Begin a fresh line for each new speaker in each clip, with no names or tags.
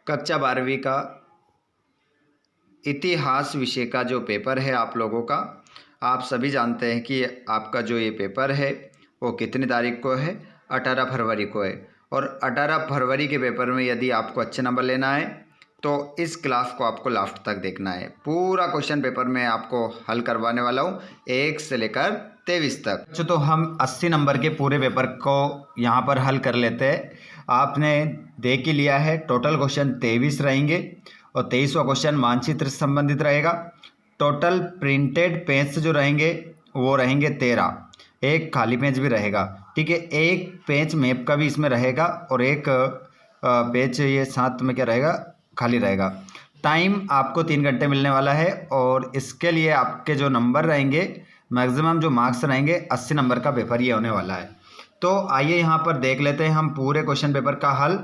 कक्षा 12वीं का इतिहास विषय का जो पेपर है आप लोगों का, आप सभी जानते हैं कि आपका जो ये पेपर है वो कितनी तारीख को है, 18 फरवरी को है। और 18 फरवरी के पेपर में यदि आपको अच्छे नंबर लेना है तो इस क्लास को आपको लास्ट तक देखना है। पूरा क्वेश्चन पेपर में आपको हल करवाने वाला हूँ 1 से लेकर 23 तक। तो हम 80 नंबर के पूरे पेपर को यहाँ पर हल कर लेते हैं। आपने देख ही लिया है, टोटल क्वेश्चन 23 रहेंगे और 23वां क्वेश्चन मानचित्र से संबंधित रहेगा। टोटल प्रिंटेड पेज जो रहेंगे वो रहेंगे 13, एक खाली पेज भी रहेगा, ठीक है। एक पेज मैप का भी इसमें रहेगा और एक पेज ये साथ में क्या रहेगा, खाली रहेगा। टाइम आपको 3 घंटे मिलने वाला है और इसके लिए आपके जो नंबर रहेंगे, मैक्सिमम जो मार्क्स रहेंगे 80 नंबर का पेपर ये होने वाला है। तो आइए यहाँ पर देख लेते हैं हम पूरे क्वेश्चन पेपर का हल।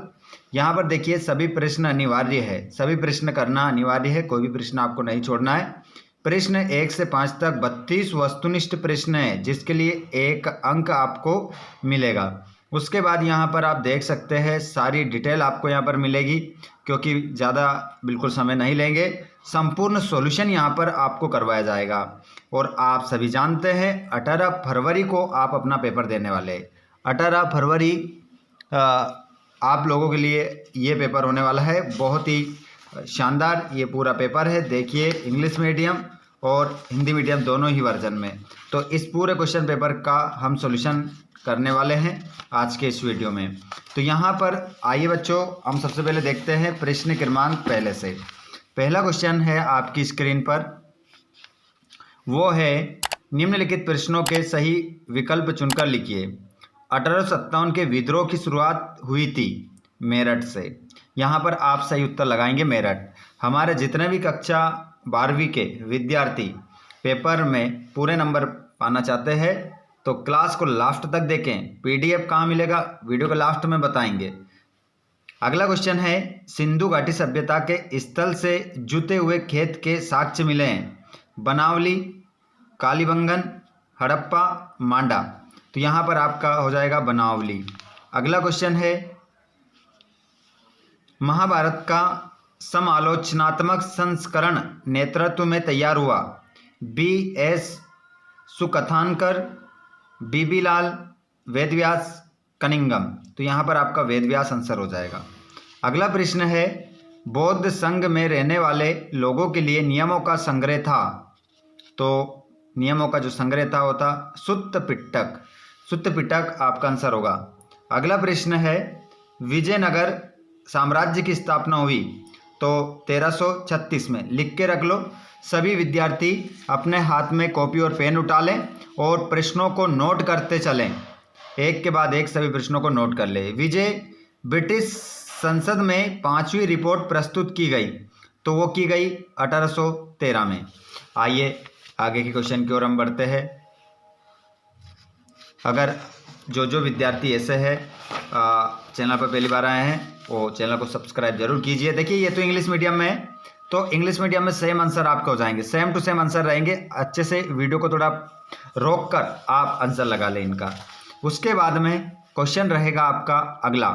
यहाँ पर देखिए सभी प्रश्न अनिवार्य है, सभी प्रश्न करना अनिवार्य है, कोई भी प्रश्न आपको नहीं छोड़ना है। प्रश्न 1 से 5 तक 32 वस्तुनिष्ठ प्रश्न है जिसके लिए 1 अंक आपको मिलेगा। उसके बाद यहाँ पर आप देख सकते हैं सारी डिटेल आपको यहाँ पर मिलेगी, क्योंकि ज़्यादा बिल्कुल समय नहीं लेंगे। संपूर्ण सॉल्यूशन यहाँ पर आपको करवाया जाएगा और आप सभी जानते हैं 18 फरवरी को आप अपना पेपर देने वाले हैं। 18 फरवरी आप लोगों के लिए ये पेपर होने वाला है, बहुत ही शानदार ये पूरा पेपर है। देखिए इंग्लिश मीडियम और हिंदी मीडियम दोनों ही वर्जन में। तो इस पूरे क्वेश्चन पेपर का हम सॉल्यूशन करने वाले हैं आज के इस वीडियो में। तो यहाँ पर आइए बच्चों, हम सबसे पहले देखते हैं प्रश्न क्रमांक पहले से। पहला क्वेश्चन है आपकी स्क्रीन पर, वो है निम्नलिखित प्रश्नों के सही विकल्प चुनकर लिखिए। 1857 के विद्रोह की शुरुआत हुई थी मेरठ से। यहाँ पर आप सही उत्तर लगाएंगे मेरठ। हमारे जितने भी कक्षा 12वीं के विद्यार्थी पेपर में पूरे नंबर पाना चाहते हैं तो क्लास को लास्ट तक देखें। पीडीएफ कहाँ मिलेगा, वीडियो के लास्ट में बताएंगे। अगला क्वेश्चन है, सिंधु घाटी सभ्यता के स्थल से जुते हुए खेत के साक्ष्य मिले हैं। बनावली, कालीबंगन, हड़प्पा, मांडा। तो यहाँ पर आपका हो जाएगा बनावली। अगला क्वेश्चन है, महाभारत का समालोचनात्मक संस्करण नेतृत्व में तैयार हुआ। बी.एस. सुकथानकर, बीबी लाल, वेदव्यास, कनिंगम। तो यहाँ पर आपका वेदव्यास आंसर हो जाएगा। अगला प्रश्न है, बौद्ध संघ में रहने वाले लोगों के लिए नियमों का संग्रह था। तो नियमों का जो संग्रह था होता सुत्त पिटक। सुत्त पिटक आपका आंसर होगा। अगला प्रश्न है, विजयनगर साम्राज्य की स्थापना हुई तो 1336 में। लिख के रख लो। सभी विद्यार्थी अपने हाथ में कॉपी और पेन उठा लें और प्रश्नों को नोट करते चलें, एक के बाद एक सभी प्रश्नों को नोट कर ले। विजय ब्रिटिश संसद में 5वीं रिपोर्ट प्रस्तुत की गई तो वो की गई 1813 में। आइए आगे के क्वेश्चन की ओर हम बढ़ते हैं। अगर जो विद्यार्थी ऐसे है चैनल पर पहली बार आए हैं वो चैनल को सब्सक्राइब जरूर कीजिए। देखिए ये तो इंग्लिश मीडियम में है, तो इंग्लिश मीडियम में सेम आंसर आपके हो जाएंगे, सेम टू सेम आंसर रहेंगे। अच्छे से वीडियो को थोड़ा रोक कर आप आंसर लगा लें इनका। उसके बाद में क्वेश्चन रहेगा आपका अगला।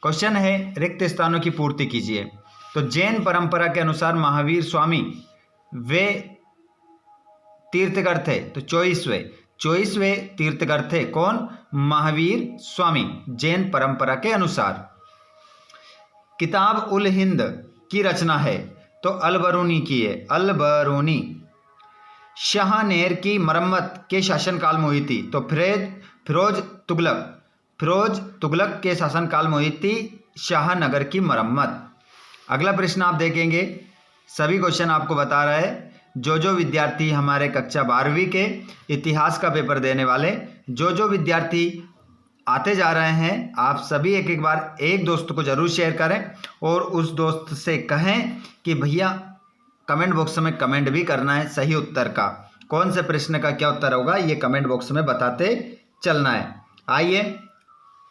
क्वेश्चन है, रिक्त स्थानों की पूर्ति कीजिए। तो जैन परंपरा के अनुसार महावीर स्वामी वे तीर्थकर थे, तो 24वें तीर्थकर थे। कौन? महावीर स्वामी, जैन परंपरा के अनुसार। किताब उल हिंद की रचना है तो अलबरूनी की है, अलबरूनी। शाहनेर की मरम्मत के शासनकाल में हुई थी तो फिरोज तुगलक के शासनकाल में हुई थी शाहनगर की मरम्मत। अगला प्रश्न आप देखेंगे, सभी क्वेश्चन आपको बता रहा है। जो विद्यार्थी हमारे कक्षा 12वीं के इतिहास का पेपर देने वाले जो विद्यार्थी आते जा रहे हैं, आप सभी एक बार एक दोस्त को जरूर शेयर करें और उस दोस्त से कहें कि भैया कमेंट बॉक्स में कमेंट भी करना है सही उत्तर का। कौन से प्रश्न का क्या उत्तर होगा ये कमेंट बॉक्स में बताते चलना है। आइए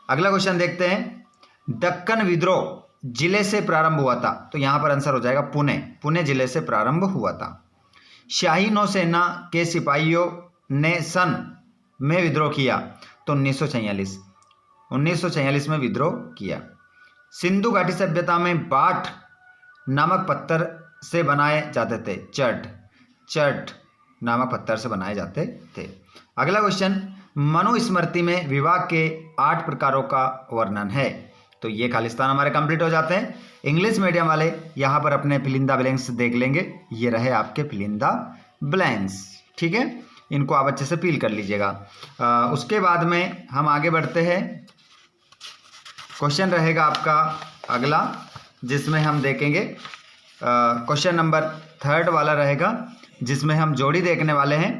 अगला क्वेश्चन देखते हैं। दक्कन विद्रोह जिले से प्रारंभ हुआ था तो यहाँ पर आंसर हो जाएगा पुणे जिले से प्रारंभ हुआ था। शाही नौसेना के सिपाहियों ने सन में विद्रोह किया तो 1946 में विद्रोह किया। सिंधु घाटी सभ्यता में बाठ नामक पत्थर से बनाए जाते थे? चट नामक पत्थर से बनाए जाते थे। अगला क्वेश्चन, मनुस्मृति में विवाह के 8 प्रकारों का वर्णन है। तो ये खालिस्तान हमारे कंप्लीट हो जाते हैं। इंग्लिश मीडियम वाले यहाँ पर अपने फिल इन द ब्लैंक्स देख लेंगे। ये रहे आपके फिल इन द ब्लैंक्स, ठीक है, इनको आप अच्छे से फिल कर लीजिएगा। उसके बाद में हम आगे बढ़ते हैं। क्वेश्चन रहेगा आपका अगला, जिसमें हम देखेंगे क्वेश्चन नंबर 3 वाला रहेगा, जिसमें हम जोड़ी देखने वाले हैं।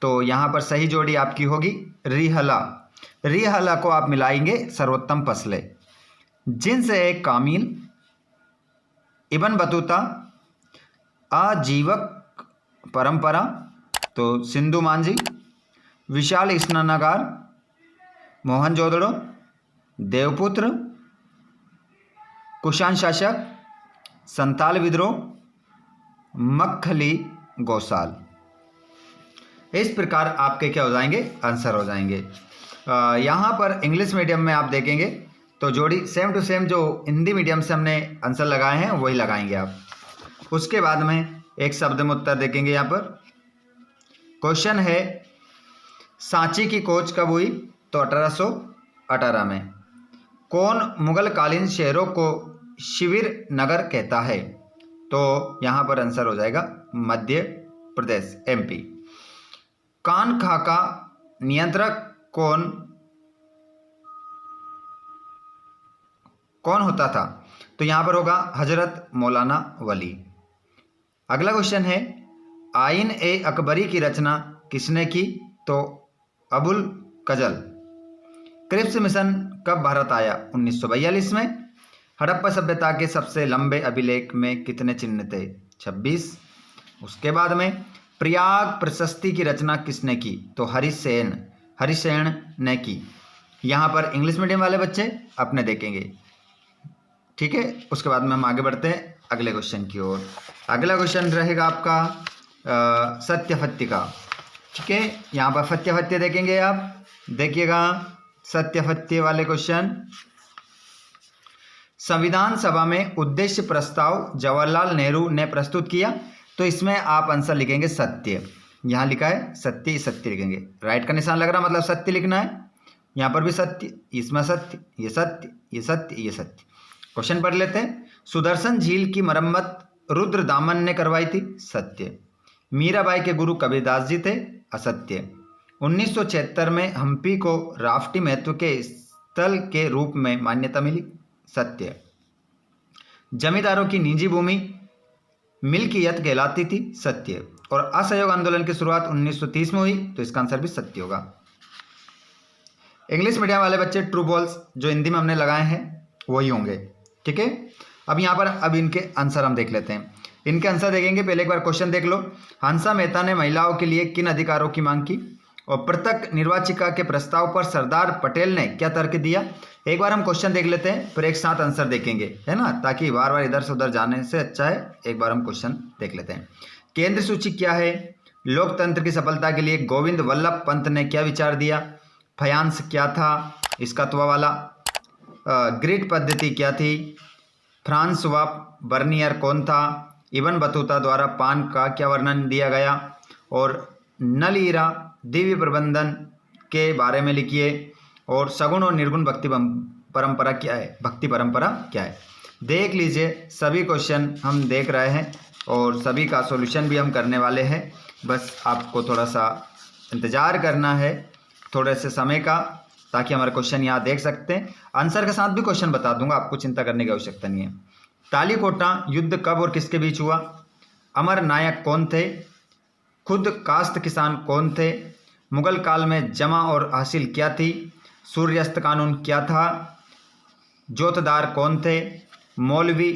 तो यहाँ पर सही जोड़ी आपकी होगी रिहला को आप मिलाएंगे सर्वोत्तम फसले। जिनसे एक कामिल, इब्न बतूता, आजीवक परंपरा, तो सिंधु मांझी, विशाल स्नानागार, मोहनजोदड़ो, देवपुत्र, कुषाण शासक, संताल विद्रोह, मक्खली गौसाल। इस प्रकार आपके क्या हो जाएंगे, आंसर हो जाएंगे। यहाँ पर इंग्लिश मीडियम में आप देखेंगे तो जोड़ी सेम टू सेम जो हिंदी मीडियम से हमने आंसर लगाए हैं वही लगाएंगे आप। उसके बाद में एक शब्द में उत्तर देखेंगे। यहाँ पर क्वेश्चन है, सांची की खोज कब हुई? तो 1818 में। कौन मुगल कालीन शहरों को शिविर नगर कहता है? तो यहाँ पर आंसर हो जाएगा मध्य प्रदेश, MP। कान खां का नियंत्रक कौन होता था? तो यहाँ पर होगा हजरत मौलाना वली। अगला क्वेश्चन है, आइन ए अकबरी की रचना किसने की? तो अबुल कजल। क्रिप्स मिशन कब भारत आया? 1942 में। हड़प्पा सभ्यता के सबसे लंबे अभिलेख में कितने चिन्ह थे? 26। उसके बाद में प्रयाग प्रशस्ति की रचना किसने की? तो हरिसेन ने की। यहाँ पर इंग्लिश मीडियम वाले बच्चे अपने देखेंगे, ठीक है। उसके बाद में हम आगे बढ़ते हैं अगले क्वेश्चन की ओर। अगला क्वेश्चन रहेगा आपका सत्यफत्य का, ठीक है। यहाँ पर फत्य देखेंगे आप, देखिएगा सत्यफत्य वाले क्वेश्चन। संविधान सभा में उद्देश्य प्रस्ताव जवाहरलाल नेहरू ने प्रस्तुत किया। तो इसमें आप आंसर लिखेंगे सत्य। यहाँ लिखा है सत्य लिखेंगे, राइट का निशान लग रहा मतलब सत्य लिखना है। यहाँ पर भी सत्य, इसमें सत्य, ये सत्य, ये सत्य, ये सत्य। क्वेश्चन पढ़ लेते हैं। सुदर्शन झील की मरम्मत रुद्र दामन ने करवाई थी? सत्य। मीराबाई के गुरु कबीरदास जी थे? असत्य। 1976 में हम्पी को राष्ट्रीय महत्व के स्थल के रूप में मान्यता मिली? सत्य। जमींदारों की निजी भूमि मिल्कियत कहलाती थी? सत्य। और असहयोग आंदोलन की शुरुआत 1930 में हुई, तो इसका आंसर भी सत्य होगा। इंग्लिश मीडियम वाले बच्चे ट्रू बॉल्स जो हिंदी में हमने लगाए हैं वही होंगे, ठीक है। अब यहाँ पर अब इनके आंसर हम देख लेते हैं। इनके आंसर देखेंगे, पहले एक बार क्वेश्चन देख लो। हंसा मेहता ने महिलाओं के लिए किन अधिकारों की मांग की? और पृथक निर्वाचिका के प्रस्ताव पर सरदार पटेल ने क्या तर्क दिया? एक बार हम क्वेश्चन देख लेते हैं, फिर एक साथ आंसर देखेंगे, है ना, ताकि बार बार इधर से उधर जाने से अच्छा है एक बार हम क्वेश्चन देख लेते हैं। केंद्र सूची क्या है? लोकतंत्र की सफलता के लिए गोविंद वल्लभ पंत ने क्या विचार दिया? फयांस क्या था? इसका त्वा वाला। ग्रिड पद्धति क्या थी? फ्रांसवा बर्नियर कौन था? इब्न बतूता द्वारा पान का क्या वर्णन दिया गया? और नल ईरा दिव्य प्रबंधन के बारे में लिखिए। और सगुण और निर्गुण भक्ति परंपरा क्या है? भक्ति परंपरा क्या है? देख लीजिए, सभी क्वेश्चन हम देख रहे हैं और सभी का सॉल्यूशन भी हम करने वाले हैं। बस आपको थोड़ा सा इंतज़ार करना है, थोड़े से समय का, ताकि हमारे क्वेश्चन यहाँ देख सकते हैं। आंसर के साथ भी क्वेश्चन बता दूंगा, आपको चिंता करने की आवश्यकता नहीं है। तालीकोटा युद्ध कब और किसके बीच हुआ? अमर नायक कौन थे? खुद काश्त किसान कौन थे? मुगल काल में जमा और हासिल क्या थी? सूर्यास्त कानून क्या था? जोतदार कौन थे? मौलवी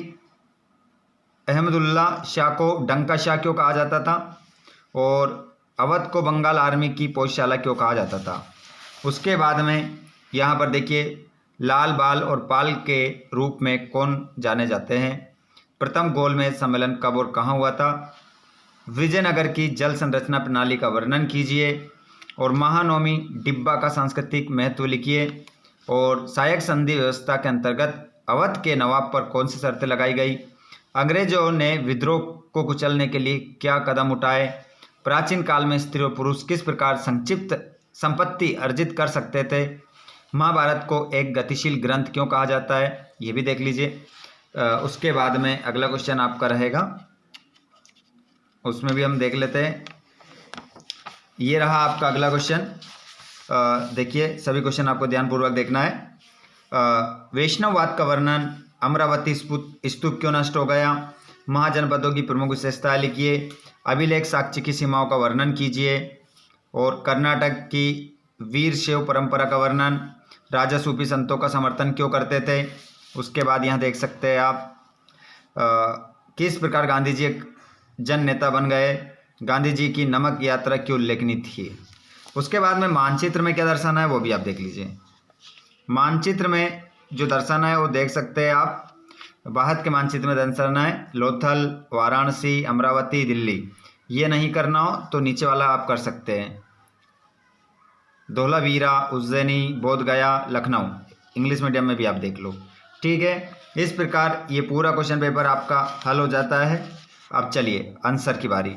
अहमदुल्ला शाह को डंका शाह क्यों कहा जाता था? और अवध को बंगाल आर्मी की पौधशाला क्यों कहा जाता था? उसके बाद में यहाँ पर देखिए, लाल बाल और पाल के रूप में कौन जाने जाते हैं? प्रथम गोलमेज सम्मेलन कब और कहाँ हुआ था? विजयनगर की जल संरचना प्रणाली का वर्णन कीजिए। और महानवमी डिब्बा का सांस्कृतिक महत्व लिखिए। और सहायक संधि व्यवस्था के अंतर्गत अवध के नवाब पर कौन सी शर्तें लगाई गई? अंग्रेजों ने विद्रोह को कुचलने के लिए क्या कदम उठाए? प्राचीन काल में स्त्री और पुरुष किस प्रकार संक्षिप्त संपत्ति अर्जित कर सकते थे? महाभारत को एक गतिशील ग्रंथ क्यों कहा जाता है? ये भी देख लीजिए। उसके बाद में अगला क्वेश्चन आपका रहेगा, उसमें भी हम देख लेते हैं। ये रहा आपका अगला क्वेश्चन। देखिए, सभी क्वेश्चन आपको ध्यानपूर्वक देखना है। वैष्णववाद का वर्णन, अमरावती स्तूप क्यों नष्ट हो गया, महाजनपदों की प्रमुख विशेषताएं लिखिए, अभिलेख साक्ष्य की सीमाओं का वर्णन कीजिए, और कर्नाटक की वीर शैव परंपरा का वर्णन, राजा सूफी संतों का समर्थन क्यों करते थे। उसके बाद यहाँ देख सकते हैं आप किस प्रकार गांधी जी एक जन नेता बन गए, गांधी जी की नमक यात्रा क्यों उल्लेखनीय थी। उसके बाद में मानचित्र में क्या दर्शाना है वो भी आप देख लीजिए। मानचित्र में जो दर्शाना है वो देख सकते हैं आप। भारत के मानचित्र में दर्शाना है लोथल, वाराणसी, अमरावती, दिल्ली। ये नहीं करना हो तो नीचे वाला आप कर सकते हैं, धौलावीरा, उज्जैनी, बोध गया, लखनऊ। इंग्लिश मीडियम में भी आप देख लो, ठीक है। इस प्रकार ये पूरा क्वेश्चन पेपर आपका हल हो जाता है। अब चलिए आंसर की बारी,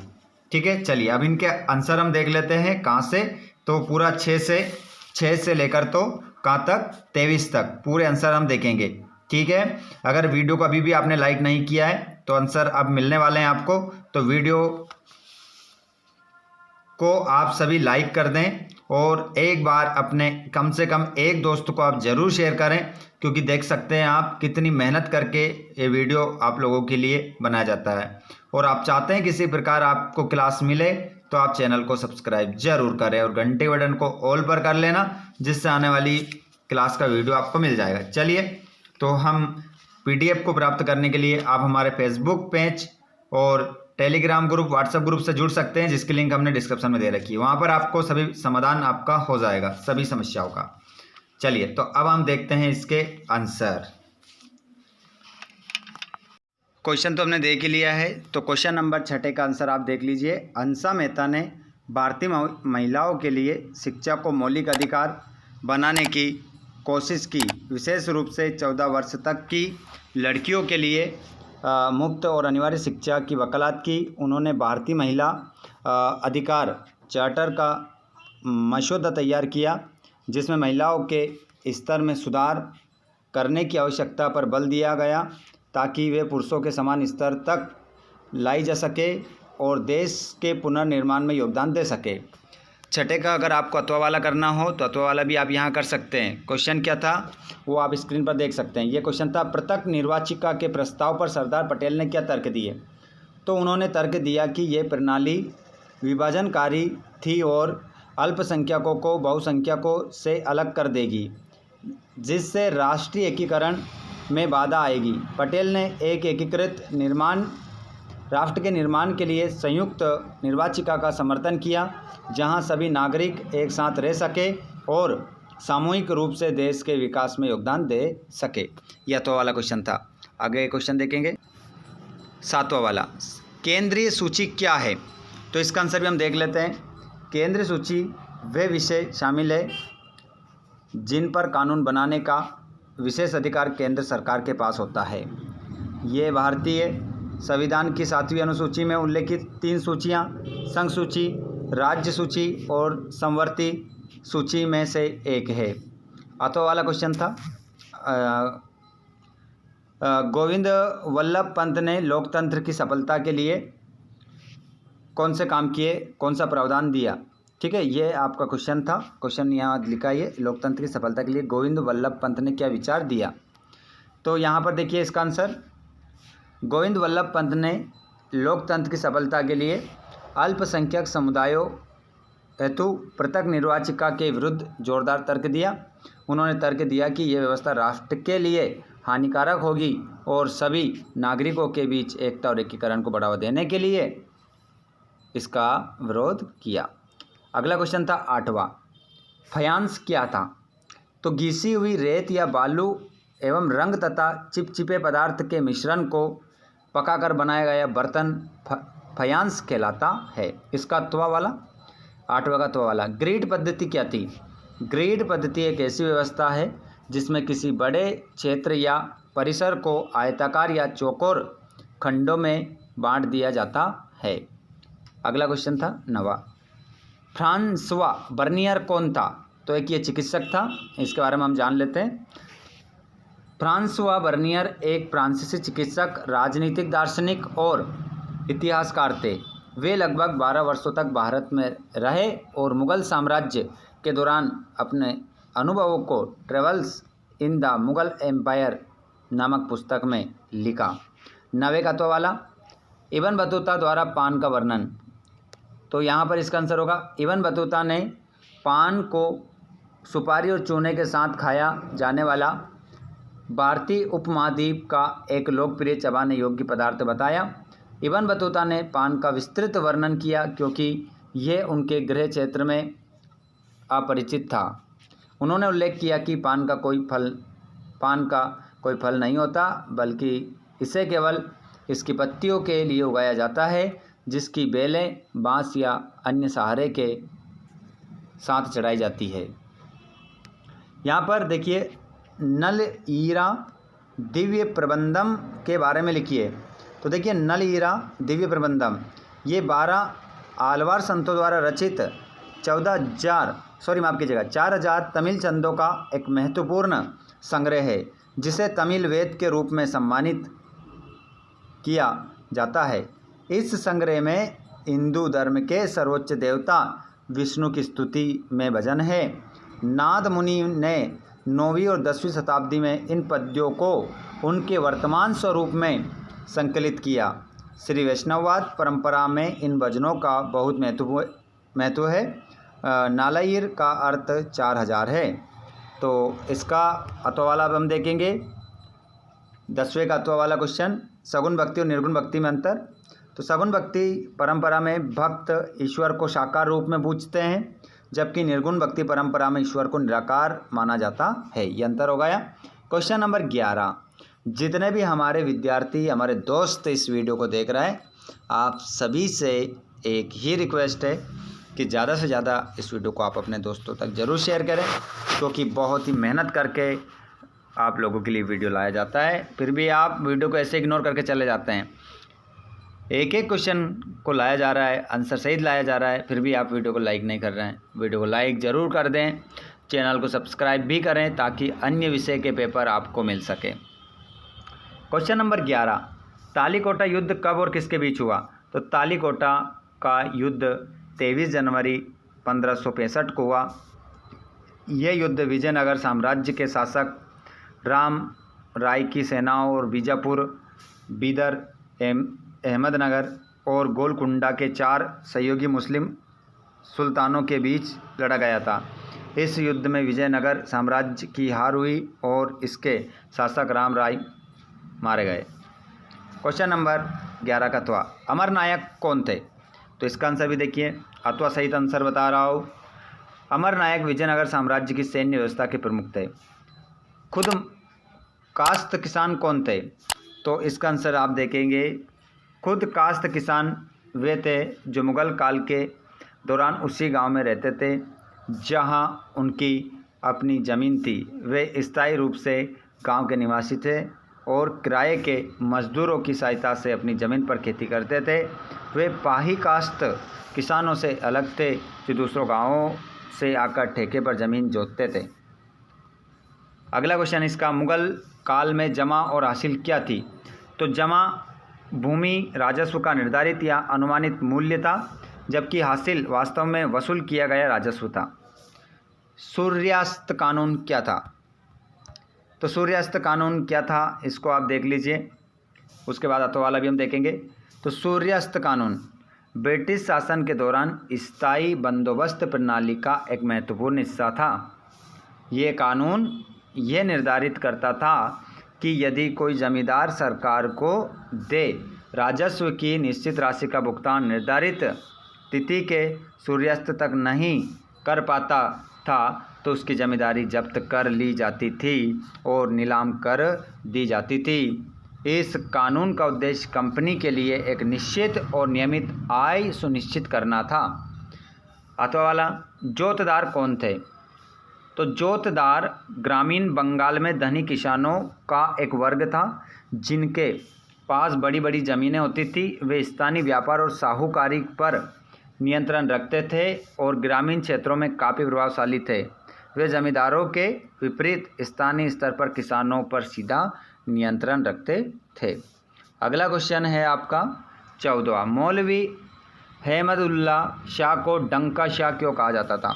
ठीक है। चलिए अब इनके आंसर हम देख लेते हैं कहाँ से। तो पूरा 6 से लेकर तो कहाँ तक 23 तक पूरे आंसर हम देखेंगे, ठीक है। अगर वीडियो को अभी भी आपने लाइक नहीं किया है तो आंसर अब मिलने वाले हैं आपको, तो वीडियो को आप सभी लाइक कर दें और एक बार अपने कम से कम एक दोस्त को आप ज़रूर शेयर करें, क्योंकि देख सकते हैं आप कितनी मेहनत करके ये वीडियो आप लोगों के लिए बनाया जाता है। और आप चाहते हैं किसी प्रकार आपको क्लास मिले तो आप चैनल को सब्सक्राइब जरूर करें और घंटे बटन को ऑल पर कर लेना, जिससे आने वाली क्लास का वीडियो आपको मिल जाएगा। चलिए, तो हम PDF को प्राप्त करने के लिए आप हमारे फेसबुक पेज और टेलीग्राम ग्रुप, व्हाट्सएप ग्रुप से जुड़ सकते हैं, जिसकी लिंक हमने डिस्क्रिप्शन में दे रखी है। वहाँ पर आपको सभी समाधान आपका हो जाएगा, सभी समस्याओं का। चलिए, तो अब हम देखते हैं इसके आंसर। क्वेश्चन तो हमने देख ही लिया है, तो क्वेश्चन नंबर 6 का आंसर आप देख लीजिए। हंसा मेहता ने भारतीय महिलाओं के लिए शिक्षा को मौलिक अधिकार बनाने की कोशिश की, विशेष रूप से 14 वर्ष तक की लड़कियों के लिए मुफ्त और अनिवार्य शिक्षा की वकालत की। उन्होंने भारतीय महिला अधिकार चार्टर का मसौदा तैयार किया, जिसमें महिलाओं के स्तर में सुधार करने की आवश्यकता पर बल दिया गया, ताकि वे पुरुषों के समान स्तर तक लाई जा सके और देश के पुनर्निर्माण में योगदान दे सके। 6 का अगर आपको अथवा वाला करना हो तो अथवा वाला भी आप यहाँ कर सकते हैं। क्वेश्चन क्या था वो आप स्क्रीन पर देख सकते हैं। ये क्वेश्चन था, पृथक निर्वाचिका के प्रस्ताव पर सरदार पटेल ने क्या तर्क दिए। तो उन्होंने तर्क दिया कि ये प्रणाली विभाजनकारी थी और अल्पसंख्यकों को बहुसंख्यकों से अलग कर देगी, जिससे राष्ट्रीय एकीकरण में बाधा आएगी। पटेल ने एक एकीकृत राष्ट्र के निर्माण के लिए संयुक्त निर्वाचिका का समर्थन किया, जहां सभी नागरिक एक साथ रह सके और सामूहिक रूप से देश के विकास में योगदान दे सके। यह तो वाला क्वेश्चन था। आगे क्वेश्चन देखेंगे 7वां वाला, केंद्रीय सूची क्या है। तो इसका आंसर भी हम देख लेते हैं। केंद्रीय सूची वे विषय शामिल है जिन पर कानून बनाने का विशेष अधिकार केंद्र सरकार के पास होता है। ये भारतीय संविधान की 7वीं अनुसूची में उल्लेखित 3 सूचियाँ, संघ सूची, राज्य सूची और समवर्ती सूची में से एक है। अथवा वाला क्वेश्चन था, गोविंद वल्लभ पंत ने लोकतंत्र की सफलता के लिए कौन से काम किए, कौन सा प्रावधान दिया। ठीक है, ये आपका क्वेश्चन था। क्वेश्चन यहाँ लिखा है, लोकतंत्र की सफलता के लिए गोविंद वल्लभ पंत ने क्या विचार दिया। तो यहाँ पर देखिए इसका आंसर, गोविंद वल्लभ पंत ने लोकतंत्र की सफलता के लिए अल्पसंख्यक समुदायों हेतु पृथक निर्वाचिका के विरुद्ध जोरदार तर्क दिया। उन्होंने तर्क दिया कि यह व्यवस्था राष्ट्र के लिए हानिकारक होगी और सभी नागरिकों के बीच एकता और एकीकरण को बढ़ावा देने के लिए इसका विरोध किया। अगला क्वेश्चन था 8वां, फयांस क्या था। तो घिसी हुई रेत या बालू एवं रंग तथा चिपचिपे पदार्थ के मिश्रण को पकाकर बनाया गया बर्तन फयांस कहलाता है। इसका त्वा वाला 8वां का त्वा वाला, ग्रिड पद्धति क्या थी। ग्रिड पद्धति एक ऐसी व्यवस्था है जिसमें किसी बड़े क्षेत्र या परिसर को आयताकार या चौकोर खंडों में बांट दिया जाता है। अगला क्वेश्चन था 9वां, फ्रांसवा बर्नियर कौन था? तो एक ये चिकित्सक था, इसके बारे में हम जान लेते हैं। फ्रांसवा बर्नियर एक फ्रांसीसी चिकित्सक, राजनीतिक दार्शनिक और इतिहासकार थे। वे लगभग 12 वर्षों तक भारत में रहे और मुगल साम्राज्य के दौरान अपने अनुभवों को travels in the Mughal empire नामक पुस्तक में लिखा। 9वें का तो वाला, इब्न बतूता द्वारा पान का वर्णन। तो यहाँ पर इसका आंसर होगा, इब्न बतूता ने पान को सुपारी और चूने के साथ खाया जाने वाला भारतीय उपमहाद्वीप का एक लोकप्रिय चबाने योग्य पदार्थ बताया। इब्न बतूता ने पान का विस्तृत वर्णन किया क्योंकि यह उनके गृह क्षेत्र में अपरिचित था। उन्होंने उल्लेख किया कि पान का कोई फल नहीं होता, बल्कि इसे केवल इसकी पत्तियों के लिए उगाया जाता है, जिसकी बेलें बांस या अन्य सहारे के साथ चढ़ाई जाती है। यहाँ पर देखिए, नल ईरा दिव्य प्रबंधम के बारे में लिखिए। तो देखिए, नल ईरा दिव्य प्रबंधम ये 12 आलवार संतों द्वारा रचित 4000 तमिल छंदों का एक महत्वपूर्ण संग्रह है, जिसे तमिल वेद के रूप में सम्मानित किया जाता है। इस संग्रह में हिंदू धर्म के सर्वोच्च देवता विष्णु की स्तुति में भजन है। नाद मुनि ने 9वीं और 10वीं शताब्दी में इन पद्यों को उनके वर्तमान स्वरूप में संकलित किया। श्री वैष्णववाद परंपरा में इन भजनों का बहुत महत्व है। नालाईर का अर्थ 4000 है। तो इसका अथवाला अब हम देखेंगे। 10वें का अथवाला क्वेश्चन, सगुण भक्ति और निर्गुण भक्ति में अंतर। तो सगुण भक्ति परंपरा में भक्त ईश्वर को साकार रूप में पूजते हैं, जबकि निर्गुण भक्ति परंपरा में ईश्वर को निराकार माना जाता है। ये अंतर हो गया। क्वेश्चन नंबर 11, जितने भी हमारे विद्यार्थी, हमारे दोस्त इस वीडियो को देख रहे हैं, आप सभी से एक ही रिक्वेस्ट है कि ज़्यादा से ज़्यादा इस वीडियो को आप अपने दोस्तों तक ज़रूर शेयर करें, क्योंकि बहुत ही मेहनत करके आप लोगों के लिए वीडियो लाया जाता है। फिर भी आप वीडियो को ऐसे इग्नोर करके चले जाते हैं। एक एक क्वेश्चन को लाया जा रहा है, आंसर सही लाया जा रहा है, फिर भी आप वीडियो को लाइक नहीं कर रहे हैं। वीडियो को लाइक ज़रूर कर दें, चैनल को सब्सक्राइब भी करें, ताकि अन्य विषय के पेपर आपको मिल सके। क्वेश्चन नंबर 11, तालीकोटा युद्ध कब और किसके बीच हुआ? तो तालीकोटा का युद्ध 23 जनवरी 1565 को हुआ। यह युद्ध विजयनगर साम्राज्य के शासक राम राय की सेनाओं और बीजापुर, बीदर, अहमदनगर और गोलकुंडा के 4 सहयोगी मुस्लिम सुल्तानों के बीच लड़ा गया था। इस युद्ध में विजयनगर साम्राज्य की हार हुई और इसके शासक राम राय मारे गए। क्वेश्चन नंबर 11 का अथवा, अमर नायक कौन थे? तो इसका आंसर भी देखिए, अथवा सहित आंसर बता रहा हूँ। अमर नायक विजयनगर साम्राज्य की सैन्य व्यवस्था के प्रमुख थे। खुद काश्त किसान कौन थे? तो इसका आंसर आप देखेंगे, खुद काश्त किसान वे थे जो मुग़ल काल के दौरान उसी गांव में रहते थे जहां उनकी अपनी ज़मीन थी। वे स्थायी रूप से गांव के निवासी थे और किराए के मज़दूरों की सहायता से अपनी ज़मीन पर खेती करते थे। वे पाही काश्त किसानों से अलग थे जो दूसरों गांवों से आकर ठेके पर ज़मीन जोतते थे। अगला क्वेश्चन इसका, मुग़ल काल में जमा और हासिल क्या थी? तो जमा भूमि राजस्व का निर्धारित या अनुमानित मूल्य था, जबकि हासिल वास्तव में वसूल किया गया राजस्व था। सूर्यास्त कानून क्या था? तो सूर्यास्त कानून क्या था, इसको आप देख लीजिए। उसके बाद अथवाला भी हम देखेंगे। तो सूर्यास्त कानून ब्रिटिश शासन के दौरान स्थायी बंदोबस्त प्रणाली का एक महत्वपूर्ण हिस्सा था। ये कानून यह निर्धारित करता था कि यदि कोई जमींदार सरकार को दे राजस्व की निश्चित राशि का भुगतान निर्धारित तिथि के सूर्यास्त तक नहीं कर पाता था, तो उसकी जमींदारी जब्त कर ली जाती थी और नीलाम कर दी जाती थी। इस कानून का उद्देश्य कंपनी के लिए एक निश्चित और नियमित आय सुनिश्चित करना था। अथवा वाला, जोतदार कौन थे? तो जोतदार ग्रामीण बंगाल में धनी किसानों का एक वर्ग था, जिनके पास बड़ी बड़ी ज़मीनें होती थी वे स्थानीय व्यापार और साहूकारी पर नियंत्रण रखते थे और ग्रामीण क्षेत्रों में काफ़ी प्रभावशाली थे। वे जमींदारों के विपरीत स्थानीय स्तर पर किसानों पर सीधा नियंत्रण रखते थे। अगला क्वेश्चन है आपका 14वां, मौलवी अहमदुल्ला शाह को डंका शाह क्यों कहा जाता था?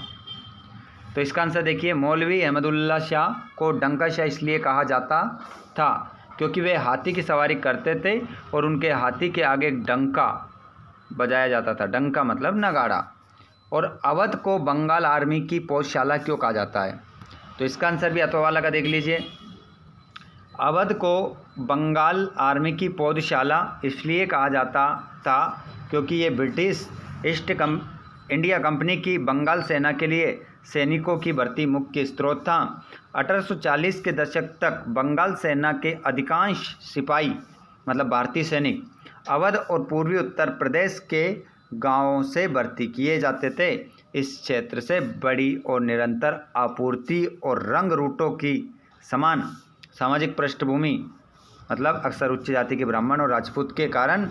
तो इसका आंसर देखिए, मौलवी अहमदुल्ला शाह को डंका शाह इसलिए कहा जाता था क्योंकि वे हाथी की सवारी करते थे और उनके हाथी के आगे एक डंका बजाया जाता था। डंका मतलब नगाड़ा। और अवध को बंगाल आर्मी की पौधशाला क्यों कहा जाता है? तो इसका आंसर भी अथवा वाला का देख लीजिए। अवध को बंगाल आर्मी की पौधशाला इसलिए कहा जाता था क्योंकि ये ब्रिटिश ईस्ट इंडिया कंपनी की बंगाल सेना के लिए सैनिकों की भर्ती मुख्य स्रोत था। 1840 के दशक तक बंगाल सेना के अधिकांश सिपाही मतलब भारतीय सैनिक अवध और पूर्वी उत्तर प्रदेश के गांवों से भर्ती किए जाते थे। इस क्षेत्र से बड़ी और निरंतर आपूर्ति और रंग रूटों की समान सामाजिक पृष्ठभूमि मतलब अक्सर उच्च जाति के ब्राह्मण और राजपूत के कारण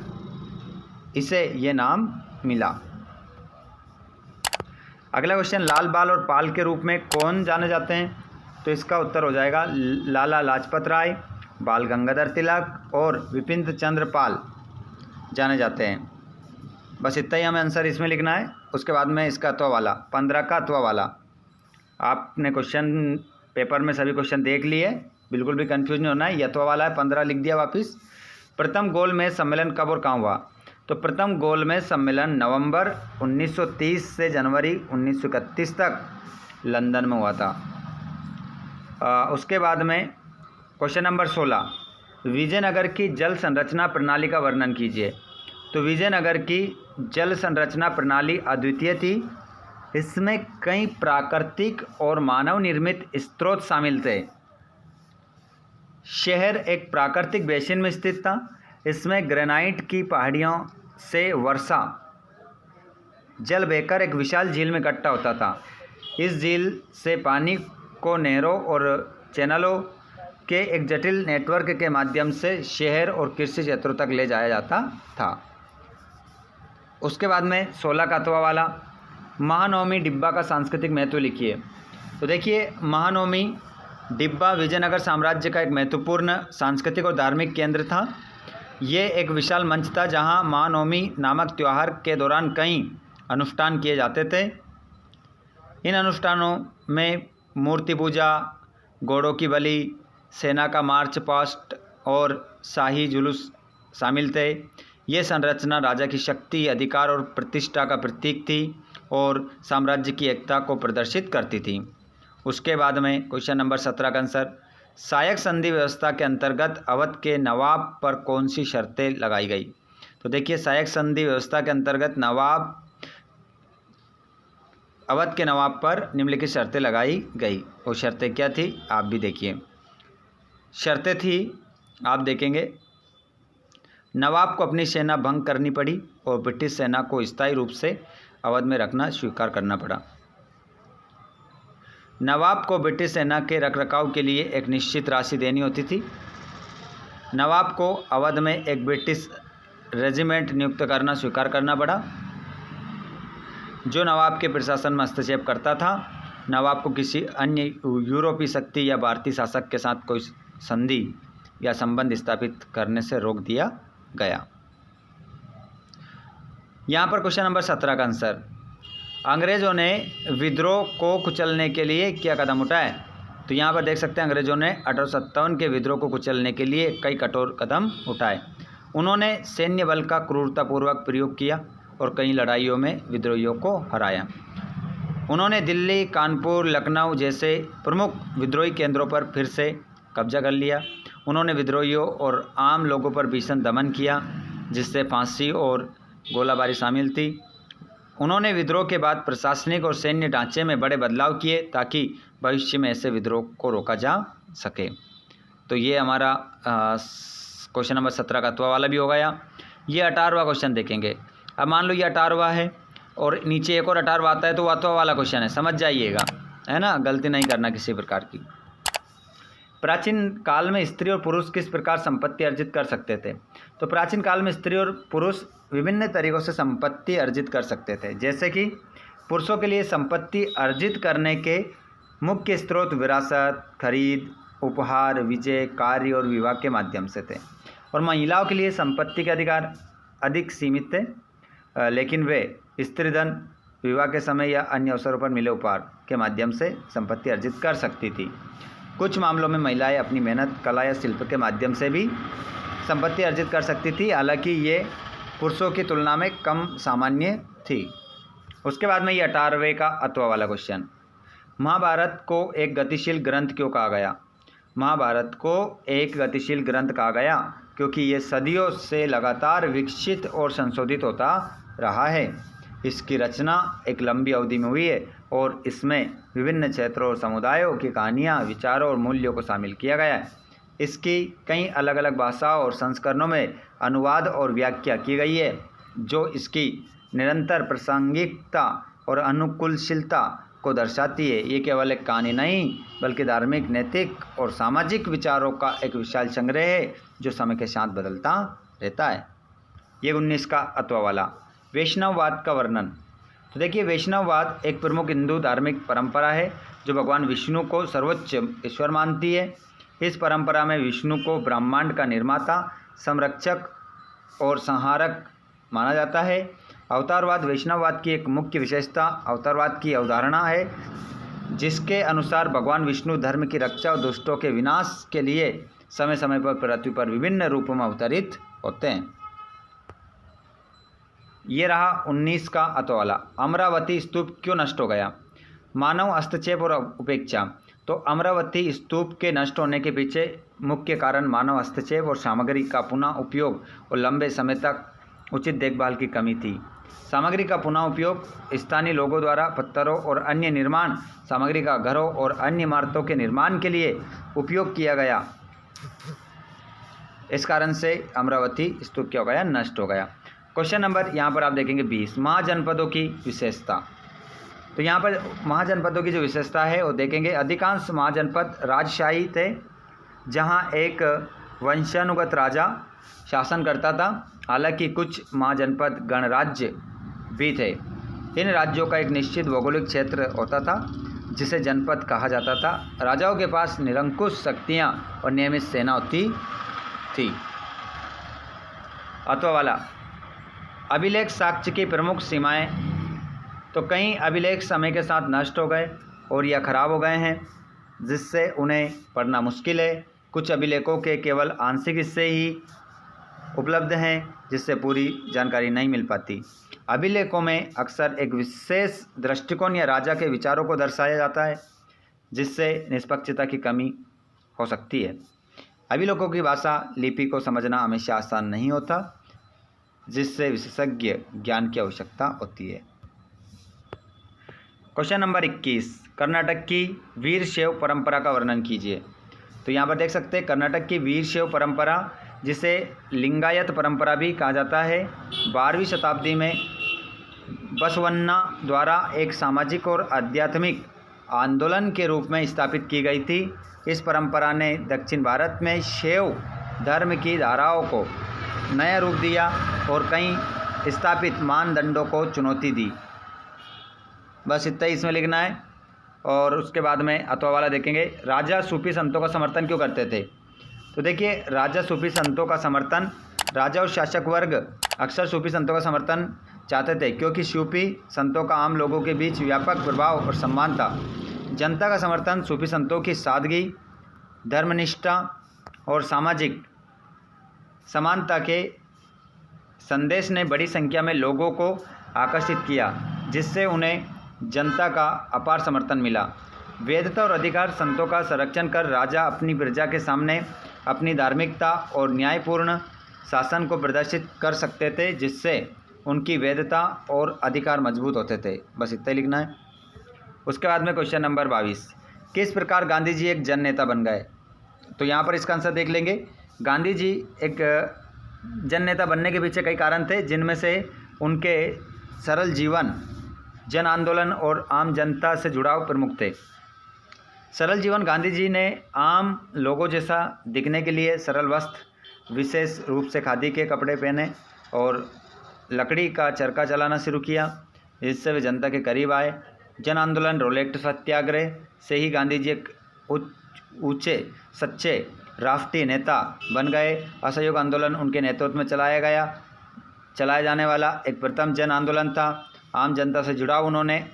इसे ये नाम मिला। अगला क्वेश्चन, लाल बाल और पाल के रूप में कौन जाने जाते हैं? तो इसका उत्तर हो जाएगा लाला लाजपत राय, बाल गंगाधर तिलक और विपिन चंद्र पाल जाने जाते हैं। बस इतना ही हमें आंसर इसमें लिखना है। उसके बाद में इसका अथवा वाला 15 का अथवा वाला आपने क्वेश्चन पेपर में सभी क्वेश्चन देख लिए, बिल्कुल भी कंफ्यूज नहीं होना है। ये अथवा वाला है, 15 लिख दिया वापस। प्रथम गोलमेज सम्मेलन कब और कहाँ हुआ? तो प्रथम गोलमेज सम्मेलन नवंबर 1930 से जनवरी 1931 तक लंदन में हुआ था। उसके बाद में क्वेश्चन नंबर 16, विजयनगर की जल संरचना प्रणाली का वर्णन कीजिए। तो विजयनगर की जल संरचना प्रणाली अद्वितीय थी। इसमें कई प्राकृतिक और मानव निर्मित स्रोत शामिल थे। शहर एक प्राकृतिक बेसिन में स्थित था। इसमें ग्रेनाइट की पहाड़ियों से वर्षा जल बहकर एक विशाल झील में इकट्ठा होता था। इस झील से पानी को नहरों और चैनलों के एक जटिल नेटवर्क के माध्यम से शहर और कृषि क्षेत्रों तक ले जाया जाता था। उसके बाद में 16 का अथवा वाला, महानवमी डिब्बा का सांस्कृतिक महत्व लिखिए। तो देखिए, महानवमी डिब्बा विजयनगर साम्राज्य का एक महत्वपूर्ण सांस्कृतिक और धार्मिक केंद्र था। ये एक विशाल मंच था जहां महानवमी नामक त्यौहार के दौरान कई अनुष्ठान किए जाते थे। इन अनुष्ठानों में मूर्ति पूजा, घोड़ों की बलि, सेना का मार्च पास्ट और शाही जुलूस शामिल थे। ये संरचना राजा की शक्ति, अधिकार और प्रतिष्ठा का प्रतीक थी और साम्राज्य की एकता को प्रदर्शित करती थी। उसके बाद में क्वेश्चन नंबर 17 का आंसर, सायक संधि व्यवस्था के अंतर्गत अवध के नवाब पर कौन सी शर्तें लगाई गई? तो देखिए, सायक संधि व्यवस्था के अंतर्गत अवध के नवाब पर निम्नलिखित शर्तें लगाई गई। वो शर्तें क्या थी आप भी देखिए। शर्तें थी, आप देखेंगे, नवाब को अपनी सेना भंग करनी पड़ी और ब्रिटिश सेना को स्थायी रूप से अवध में रखना स्वीकार करना पड़ा। नवाब को ब्रिटिश सेना के रखरखाव के लिए एक निश्चित राशि देनी होती थी। नवाब को अवध में एक ब्रिटिश रेजिमेंट नियुक्त करना स्वीकार करना पड़ा जो नवाब के प्रशासन में हस्तक्षेप करता था। नवाब को किसी अन्य यूरोपीय शक्ति या भारतीय शासक के साथ कोई संधि या संबंध स्थापित करने से रोक दिया गया। यहाँ पर क्वेश्चन नंबर 17 का आंसर, अंग्रेज़ों ने विद्रोह को कुचलने के लिए क्या कदम उठाए? तो यहाँ पर देख सकते हैं अंग्रेज़ों ने 1857 के विद्रोह को कुचलने के लिए कई कठोर कदम उठाए। उन्होंने सैन्य बल का क्रूरतापूर्वक प्रयोग किया और कई लड़ाइयों में विद्रोहियों को हराया। उन्होंने दिल्ली, कानपुर, लखनऊ जैसे प्रमुख विद्रोही केंद्रों पर फिर से कब्जा कर लिया। उन्होंने विद्रोहियों और आम लोगों पर भीषण दमन किया, जिससे फांसी और गोलाबारी शामिल थी। उन्होंने विद्रोह के बाद प्रशासनिक और सैन्य ढांचे में बड़े बदलाव किए ताकि भविष्य में ऐसे विद्रोह को रोका जा सके। तो ये हमारा क्वेश्चन नंबर 17 का अथवा वाला भी हो गया। ये 18वां क्वेश्चन देखेंगे। अब मान लो ये 18वां है और नीचे एक और 18वां आता है, तो वो अथवा वाला क्वेश्चन है, समझ जाइएगा, है ना, गलती नहीं करना किसी प्रकार की। प्राचीन काल में स्त्री और पुरुष किस प्रकार संपत्ति अर्जित कर सकते थे? तो प्राचीन काल में स्त्री और पुरुष विभिन्न तरीक़ों से संपत्ति अर्जित कर सकते थे। जैसे कि पुरुषों के लिए संपत्ति अर्जित करने के मुख्य स्रोत विरासत, खरीद, उपहार, विजय, कार्य और विवाह के माध्यम से थे, और महिलाओं के लिए संपत्ति के अधिकार अधिक सीमित थे, लेकिन वे स्त्रीधन, विवाह के समय या अन्य अवसरों पर मिले उपहार के माध्यम से संपत्ति अर्जित कर सकती थी। कुछ मामलों में महिलाएं अपनी मेहनत, कला या शिल्प के माध्यम से भी संपत्ति अर्जित कर सकती थी, हालांकि ये पुरुषों की तुलना में कम सामान्य थी। उसके बाद में ये 18वें का अथवा वाला क्वेश्चन, महाभारत को एक गतिशील ग्रंथ क्यों कहा गया? महाभारत को एक गतिशील ग्रंथ कहा गया क्योंकि ये सदियों से लगातार विकसित और संशोधित होता रहा है। इसकी रचना एक लंबी अवधि में हुई है और इसमें विभिन्न क्षेत्रों और समुदायों की कहानियाँ, विचारों और मूल्यों को शामिल किया गया है। इसकी कई अलग अलग भाषाओं और संस्करणों में अनुवाद और व्याख्या की गई है, जो इसकी निरंतर प्रासंगिकता और अनुकूलशीलता को दर्शाती है। ये केवल एक कहानी नहीं, बल्कि धार्मिक, नैतिक और सामाजिक विचारों का एक विशाल संग्रह है जो समय के साथ बदलता रहता है। ये 19 का अथवा वाला, वैष्णववाद का वर्णन। तो देखिए, वैष्णववाद एक प्रमुख हिंदू धार्मिक परंपरा है जो भगवान विष्णु को सर्वोच्च ईश्वर मानती है। इस परंपरा में विष्णु को ब्रह्मांड का निर्माता, संरक्षक और संहारक माना जाता है। अवतारवाद वैष्णववाद की एक मुख्य विशेषता अवतारवाद की अवधारणा है, जिसके अनुसार भगवान विष्णु धर्म की रक्षा और दुष्टों के विनाश के लिए समय समय पर पृथ्वी पर विभिन्न रूपों में अवतरित होते हैं। ये रहा 19 का अथवा वाला, अमरावती स्तूप क्यों नष्ट हो गया? मानव हस्तक्षेप और उपेक्षा। तो अमरावती स्तूप के नष्ट होने के पीछे मुख्य कारण मानव हस्तक्षेप और सामग्री का पुनः उपयोग और लंबे समय तक उचित देखभाल की कमी थी। सामग्री का पुनः उपयोग स्थानीय लोगों द्वारा पत्थरों और अन्य निर्माण सामग्री का घरों और अन्य इमारतों के निर्माण के लिए उपयोग किया गया। इस कारण से अमरावती स्तूप क्या हो गया? नष्ट हो गया। क्वेश्चन नंबर यहाँ पर आप देखेंगे 20, महाजनपदों की विशेषता। तो यहाँ पर महाजनपदों की जो विशेषता है वो देखेंगे। अधिकांश महाजनपद राजशाही थे, जहाँ एक वंशानुगत राजा शासन करता था। हालांकि कुछ महाजनपद गणराज्य भी थे। इन राज्यों का एक निश्चित भौगोलिक क्षेत्र होता था जिसे जनपद कहा जाता था। राजाओं के पास निरंकुश शक्तियाँ और नियमित सेना होती थी। अथवा वाला, अभिलेख साक्ष्य की प्रमुख सीमाएं। तो कई अभिलेख समय के साथ नष्ट हो गए और या खराब हो गए हैं, जिससे उन्हें पढ़ना मुश्किल है। कुछ अभिलेखों के केवल आंशिक हिस्से ही उपलब्ध हैं, जिससे पूरी जानकारी नहीं मिल पाती। अभिलेखों में अक्सर एक विशेष दृष्टिकोण या राजा के विचारों को दर्शाया जाता है, जिससे निष्पक्षता की कमी हो सकती है। अभिलेखों की भाषा, लिपि को समझना हमेशा आसान नहीं होता, जिससे विशेषज्ञ ज्ञान की आवश्यकता होती है। क्वेश्चन नंबर 21, कर्नाटक की वीरशैव परंपरा का वर्णन कीजिए। तो यहाँ पर देख सकते हैं कर्नाटक की वीरशैव परंपरा, जिसे लिंगायत परंपरा भी कहा जाता है, 12वीं शताब्दी में बसवन्ना द्वारा एक सामाजिक और आध्यात्मिक आंदोलन के रूप में स्थापित की गई थी। इस परंपरा ने दक्षिण भारत में शैव धर्म की धाराओं को नया रूप दिया और कई स्थापित मानदंडों को चुनौती दी। बस इतना ही इसमें लिखना है। और उसके बाद में अथवा वाला देखेंगे, राजा सूफी संतों का समर्थन क्यों करते थे? तो देखिए, राजा सूफी संतों का समर्थन, राजा और शासक वर्ग अक्सर सूफी संतों का समर्थन चाहते थे, क्योंकि सूफी संतों का आम लोगों के बीच व्यापक प्रभाव और सम्मान था। जनता का समर्थन सूफी संतों की सादगी, धर्मनिष्ठा और सामाजिक समानता के संदेश ने बड़ी संख्या में लोगों को आकर्षित किया, जिससे उन्हें जनता का अपार समर्थन मिला। वैधता और अधिकार संतों का संरक्षण कर राजा अपनी प्रजा के सामने अपनी धार्मिकता और न्यायपूर्ण शासन को प्रदर्शित कर सकते थे, जिससे उनकी वैधता और अधिकार मजबूत होते थे। बस इतना ही लिखना है। उसके बाद में क्वेश्चन नंबर 22, किस प्रकार गांधी जी एक जन नेता बन गए? तो यहाँ पर इसका आंसर देख लेंगे। गांधी जी एक जन नेता बनने के पीछे कई कारण थे, जिनमें से उनके सरल जीवन, जन आंदोलन और आम जनता से जुड़ाव प्रमुख थे। सरल जीवन। गांधी जी ने आम लोगों जैसा दिखने के लिए सरल वस्त्र, विशेष रूप से खादी के कपड़े पहने और लकड़ी का चरखा चलाना शुरू किया, जिससे वे जनता के करीब आए। जन आंदोलन, रोलेट सत्याग्रह से ही गांधी जी एक ऊंचे सच्चे राष्ट्रीय नेता बन गए। असहयोग आंदोलन उनके नेतृत्व में चलाया जाने वाला एक प्रथम जन आंदोलन था। आम जनता से जुड़ाव उन्होंने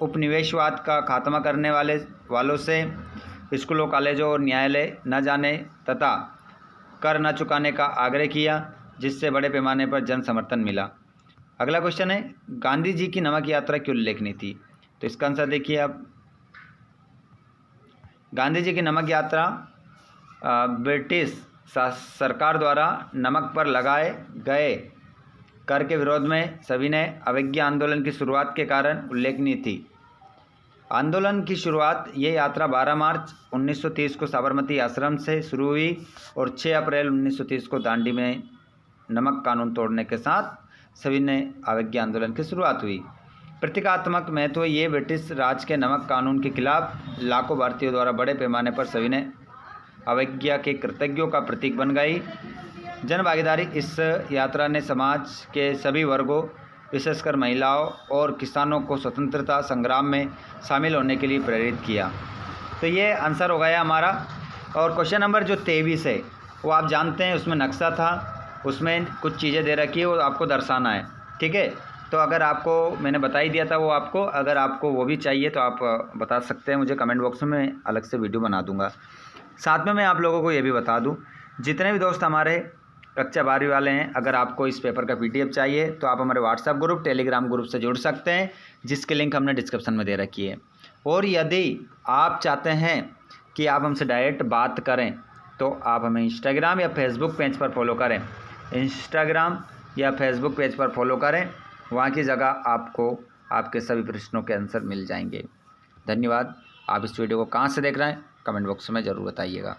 उपनिवेशवाद का खात्मा करने वालों से स्कूलों, कॉलेजों और न्यायालय न जाने तथा कर न चुकाने का आग्रह किया, जिससे बड़े पैमाने पर जन समर्थन मिला। अगला क्वेश्चन है, गांधी जी की नमक यात्रा क्यों उल्लेखनीय थी? तो इसका आंसर देखिए आप। गांधी जी की नमक यात्रा ब्रिटिश सरकार द्वारा नमक पर लगाए गए कर के विरोध में सविनय अवज्ञा आंदोलन की शुरुआत के कारण उल्लेखनीय थी। आंदोलन की शुरुआत ये यात्रा 12 मार्च 1930 को साबरमती आश्रम से शुरू हुई और 6 अप्रैल 1930 को दांडी में नमक कानून तोड़ने के साथ सविनय अवज्ञा आंदोलन की शुरुआत हुई। प्रतीकात्मक महत्व ये ब्रिटिश राज के नमक कानून के खिलाफ लाखों भारतीयों द्वारा बड़े पैमाने पर सविनय अवज्ञा के कृतज्ञों का प्रतीक बन गई। जन भागीदारी। इस यात्रा ने समाज के सभी वर्गों, विशेषकर महिलाओं और किसानों को स्वतंत्रता संग्राम में शामिल होने के लिए प्रेरित किया। तो ये आंसर हो गया हमारा। और क्वेश्चन नंबर जो 23 है वो आप जानते हैं, उसमें नक्शा था, उसमें कुछ चीज़ें दे रखी है, वो आपको दर्शाना है। ठीक है, तो अगर आपको मैंने बता ही दिया था वो आपको, अगर आपको वो भी चाहिए तो आप बता सकते हैं मुझे कमेंट बॉक्स में, मैं अलग से वीडियो बना दूंगा। साथ में मैं आप लोगों को ये भी बता दूं, जितने भी दोस्त हमारे कक्षा 12वीं वाले हैं, अगर आपको इस पेपर का PDF चाहिए तो आप हमारे व्हाट्सएप ग्रुप, टेलीग्राम ग्रुप से जुड़ सकते हैं, जिसकी लिंक हमने डिस्क्रिप्शन में दे रखी है। और यदि आप चाहते हैं कि आप हमसे डायरेक्ट बात करें तो आप हमें इंस्टाग्राम या फेसबुक पेज पर फॉलो करें। इंस्टाग्राम या फेसबुक पेज पर फॉलो करें, वहाँ की जगह आपको आपके सभी प्रश्नों के आंसर मिल जाएंगे। धन्यवाद। आप इस वीडियो को कहाँ से देख रहे हैं कमेंट बॉक्स में ज़रूर बताइएगा।